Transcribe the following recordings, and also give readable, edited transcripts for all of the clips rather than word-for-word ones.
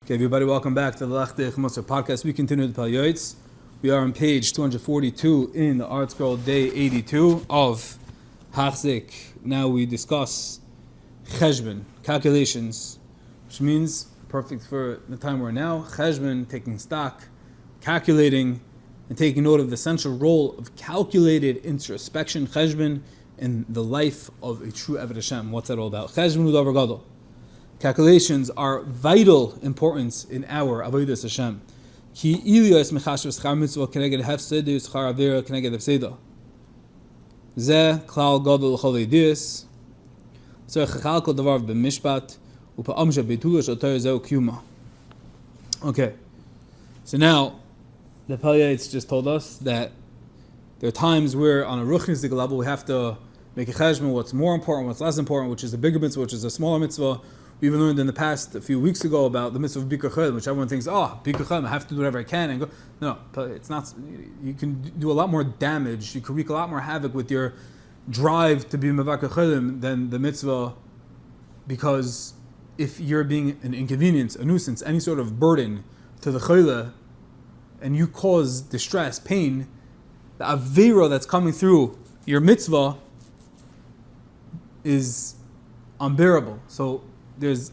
Okay, everybody, welcome back to the L'ilui podcast. We continue with Pele Yoeitz. We are on page 242 in the Art Scroll, day 82 of Hachzik. Now we discuss Cheshbon, calculations, which means perfect for the time we're in now. Cheshbon, taking stock, calculating, and taking note of the central role of calculated introspection, Cheshbon, in the life of a true Eved Hashem. What's that all about? Cheshbon u'davar gadol. Calculations are vital importance in our avodas Hashem. Ki iliyos mechashav schar mitzvah keneged hefsed schar avera keneged hefseda. Ze klal gadol l'chol idiyos. Tzarich chachal kol davar b'mishpat u'pa'amsha b'tula shoter zeu kiyuma. Okay, so now the Pele Yoeitz just told us that there are times where on a ruchnistic level we have to make a cheshbon, what's more important, what's less important, which is a bigger mitzvah, which is a smaller mitzvah. We even learned in the past, a few weeks ago, about the mitzvah of Bikkur Chayil, which everyone thinks, Bikkur Chayil, I have to do whatever I can and go. No, it's not. You can do a lot more damage. You can wreak a lot more havoc with your drive to be Mevakar Chayil than the mitzvah, because if you're being an inconvenience, a nuisance, any sort of burden to the Chayil, and you cause distress, pain, the Avera that's coming through your mitzvah is unbearable. So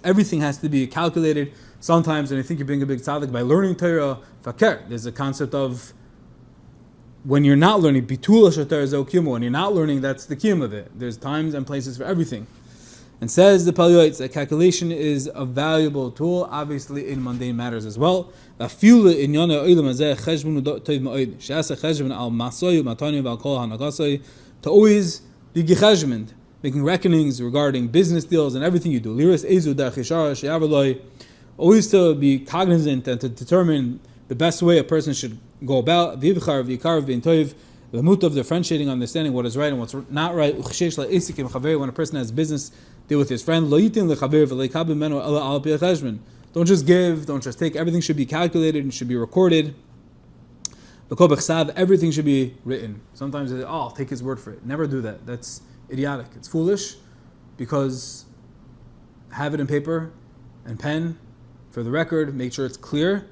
everything has to be calculated. Sometimes when you think you're being a big tzaddik by learning Torah, fakir, there's a concept of when you're not learning, bitul shatar zeu kiyuma, when you're not learning, that's the kiyum of it. There's times and places for everything. And says the Pele Yoeitz that calculation is a valuable tool, obviously in mundane matters as well. To always be gecheshbon, making reckonings regarding business deals and everything you do. Always to be cognizant and to determine the best way a person should go about. The mood of differentiating, understanding what is right and what's not right. When a person has business deal with his friend, don't just give, don't just take. Everything should be calculated and should be recorded. Everything should be written. Sometimes I'll take his word for it. Never do that. That's idiotic. It's foolish, because have it in paper and pen for the record. Make sure it's clear.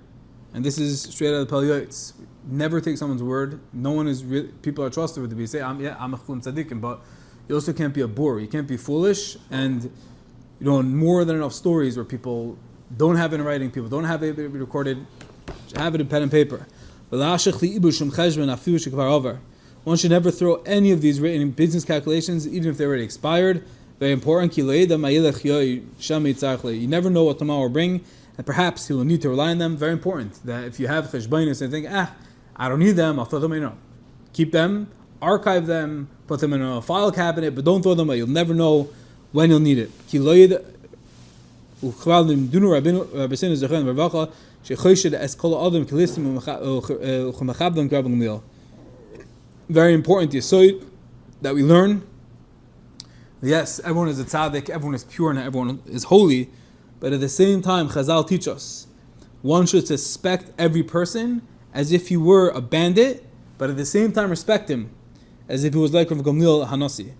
And this is straight out of the Pele Yoeitz. Never take someone's word. No one is really, people are trustworthy. You say, I'm a chum tzaddikim, but you also can't be a bore. You can't be foolish. And more than enough stories where people don't have it in writing, people don't have it recorded. Have it in pen and paper. One should never throw any of these written business calculations, even if they're already expired. Very important. You never know what tomorrow will bring, and perhaps he will need to rely on them. Very important that if you have cheshbonos and think, I don't need them, I'll throw them away. Keep them, archive them, put them in a file cabinet, but don't throw them away. You'll never know when you'll need it. Very important that we learn. Yes, everyone is a tzaddik, everyone is pure, and everyone is holy, but at the same time, Chazal teach us one should suspect every person as if he were a bandit, but at the same time respect him as if he was like Rav Gamliel Hanasi,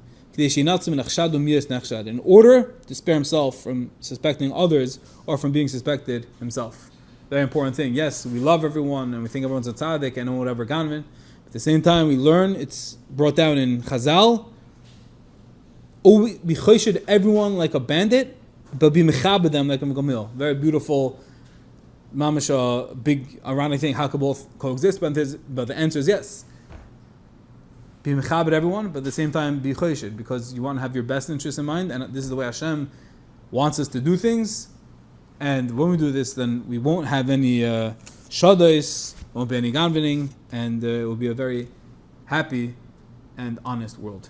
in order to spare himself from suspecting others or from being suspected himself. Very important thing. Yes, we love everyone and we think everyone's a tzaddik and whatever ganvin. At the same time, we learn, it's brought down in Chazal, be choshed everyone like a bandit, but be mechaber them like a megamil. Very beautiful, mamash, big ironic thing. How can both coexist? But the answer is yes. Be mechaber everyone, but at the same time be choshed, because you want to have your best interest in mind, and this is the way Hashem wants us to do things. And when we do this, then we won't have any shados, won't be any ganvining, and it will be a very happy and honest world.